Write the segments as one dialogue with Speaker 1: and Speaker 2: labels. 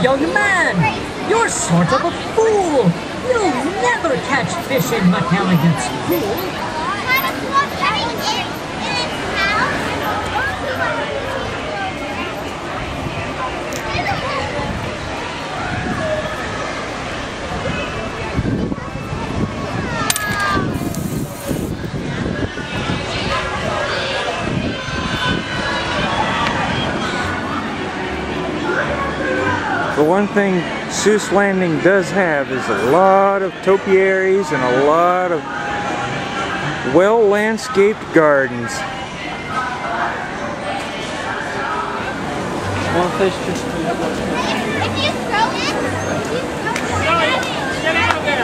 Speaker 1: Young man, you're sort of a fool. You'll never catch fish in McElligot's pool.
Speaker 2: The one thing Seuss Landin does have is a lot of topiaries and a lot of well-landscaped gardens.
Speaker 3: One fish just...
Speaker 4: If you throw it, get out of there!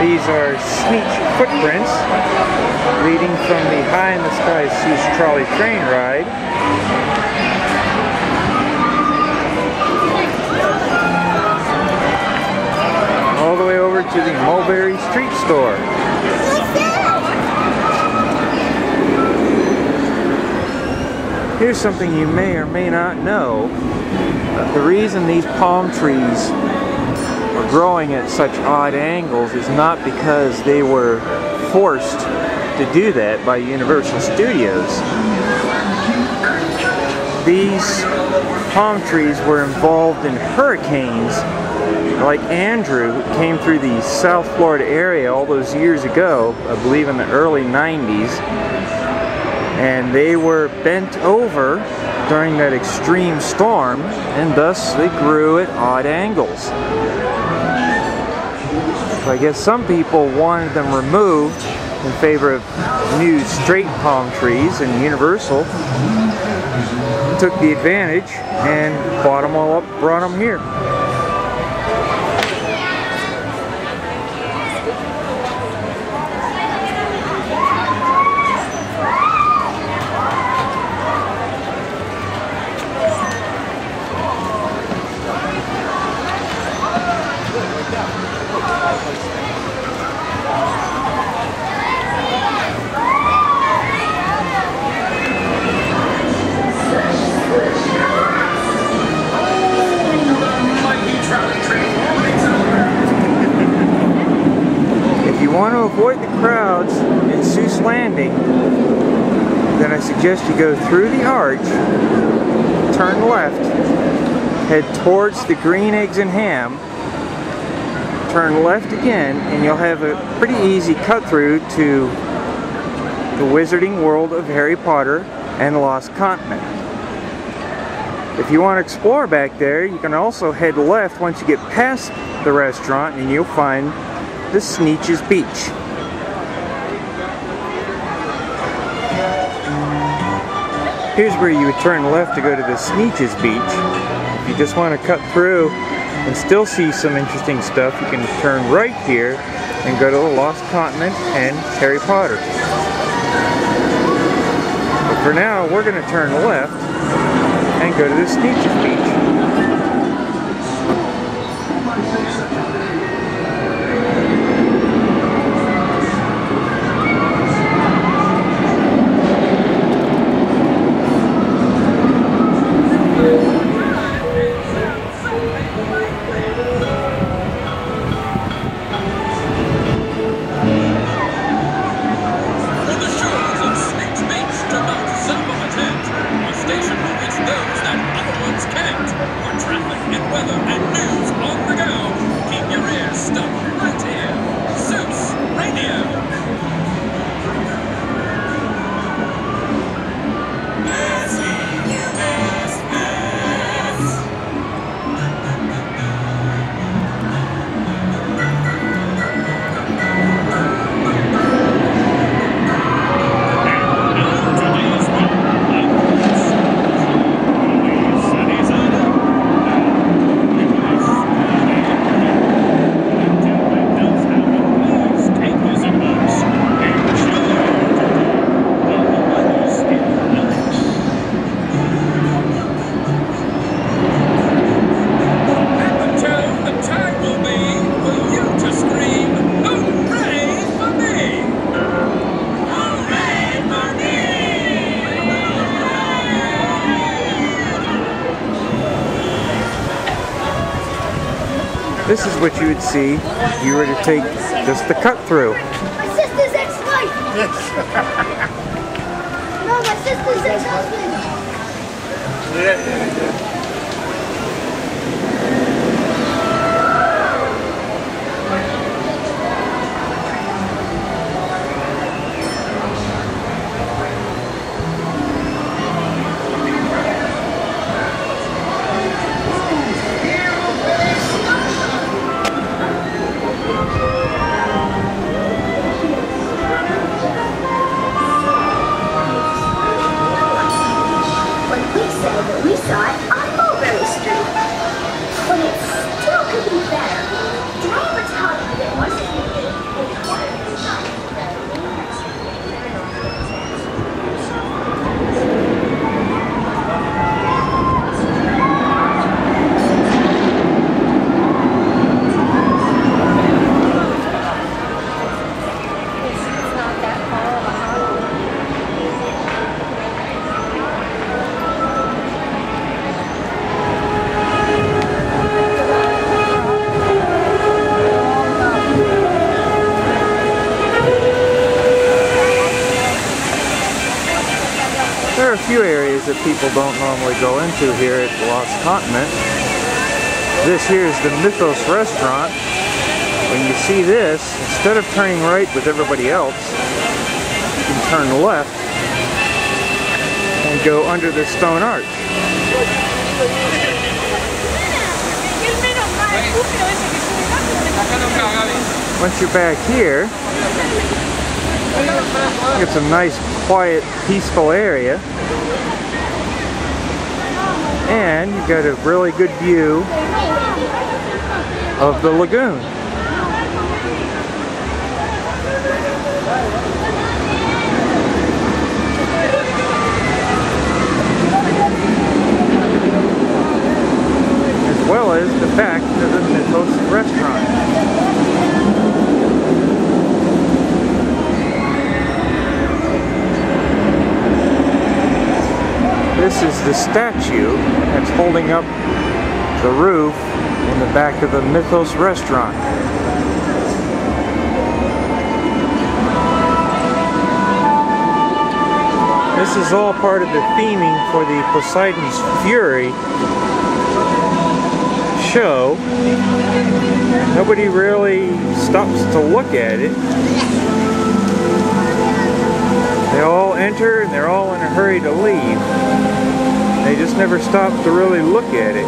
Speaker 2: These are sneak footprints leading from the high-in-the-sky Seuss trolley train ride all the way over to the Mulberry Street store. Here's something you may or may not know. The reason these palm trees are growing at such odd angles is not because they were forced to do that by Universal Studios. These palm trees were involved in hurricanes like Andrew, who came through the South Florida area all those years ago, I believe in the early 90s, and they were bent over during that extreme storm, and thus they grew at odd angles. So I guess some people wanted them removed in favor of new straight palm trees, and Universal took the advantage and bought them all up, brought them here. If you want to avoid the crowds in Seuss Landin, then I suggest you go through the arch, turn left, head towards the green eggs and ham, turn left again, and you'll have a pretty easy cut through to the Wizarding World of Harry Potter and the Lost Continent. If you want to explore back there, you can also head left once you get past the restaurant, and you'll find the Sneetches Beach. Here's where you would turn left to go to the Sneetches Beach. If you just want to cut through and still see some interesting stuff, you can turn right here and go to the Lost Continent and Harry Potter. But for now, we're going to turn left and go to the Sneetches Beach. This is what you would see if you were to take just the cut through.
Speaker 4: My sister's ex-wife. No, my sister's ex-husband. We saw it on Mulberry Street. But it still could be better. Did I ever tell you that it wasn't
Speaker 2: There are a few areas that people don't normally go into here at the Lost Continent. This here is the Mythos restaurant. When you see this, instead of turning right with everybody else, you can turn left and go under the stone arch. Once you're back here, it's a nice, quiet, peaceful area. And you've got a really good view of the lagoon. As well as the back to the Mythos restaurant. This is the statue that's holding up the roof in the back of the Mythos restaurant. This is all part of the theming for the Poseidon's Fury show. Nobody really stops to look at it. They all enter and they're all in a hurry to leave. They just never stop to really look at it.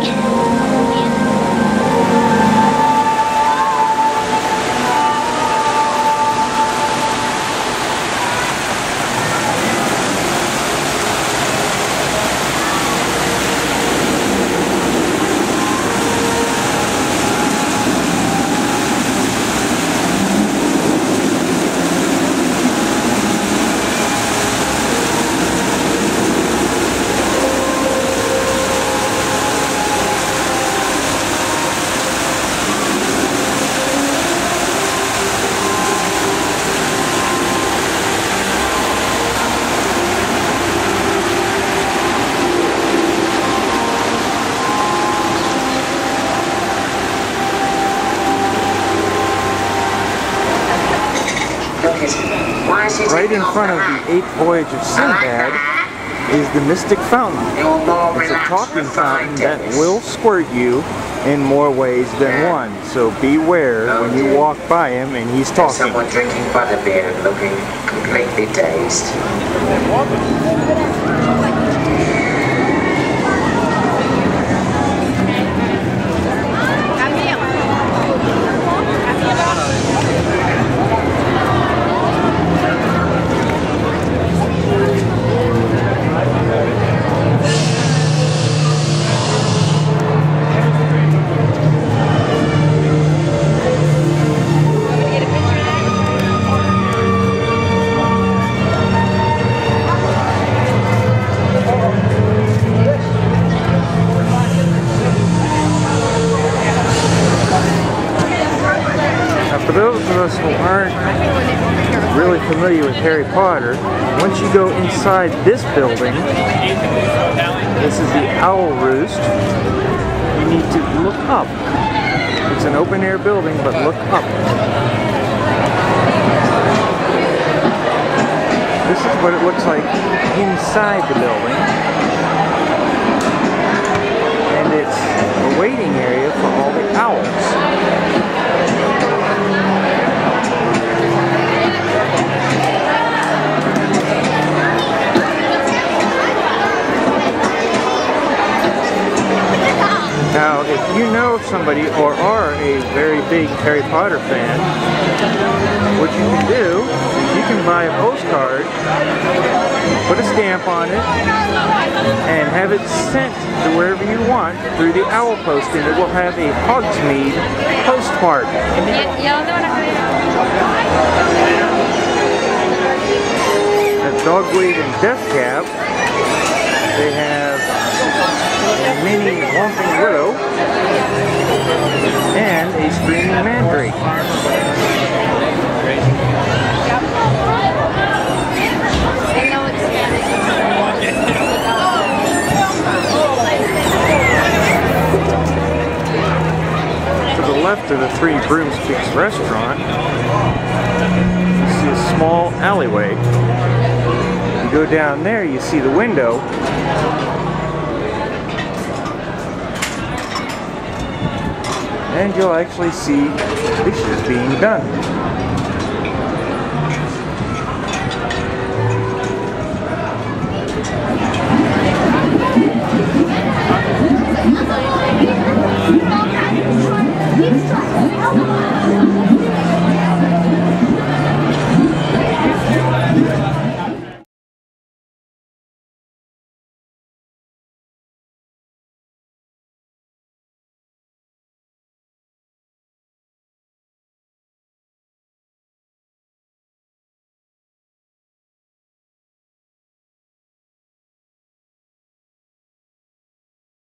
Speaker 2: Right in front of the 8th voyage of Sinbad is the Mystic Fountain. It's a talking fountain that will squirt you in more ways than one. So beware when you walk by him and he's talking.
Speaker 3: Someone drinking butterbeer and looking completely dazed.
Speaker 2: For those of us who aren't really familiar with Harry Potter, once you go inside this building, this is the Owl Roost, you need to look up. It's an open air building, but look up. This is what it looks like inside the building. And it's a waiting area for all the owls. Now, if you know somebody or are a very big Harry Potter fan, what you can do is you can buy a postcard, put a stamp on it, and have it sent to wherever you want through the owl post, and it will have a Hogsmeade postmark. At Dogweed and Death Cab, they have a mini Whomping Willow and a Screaming Mandrake. To the left of the Three Broomsticks restaurant, you see a small alleyway. You go down there, you see the window. And you'll actually see dishes being done.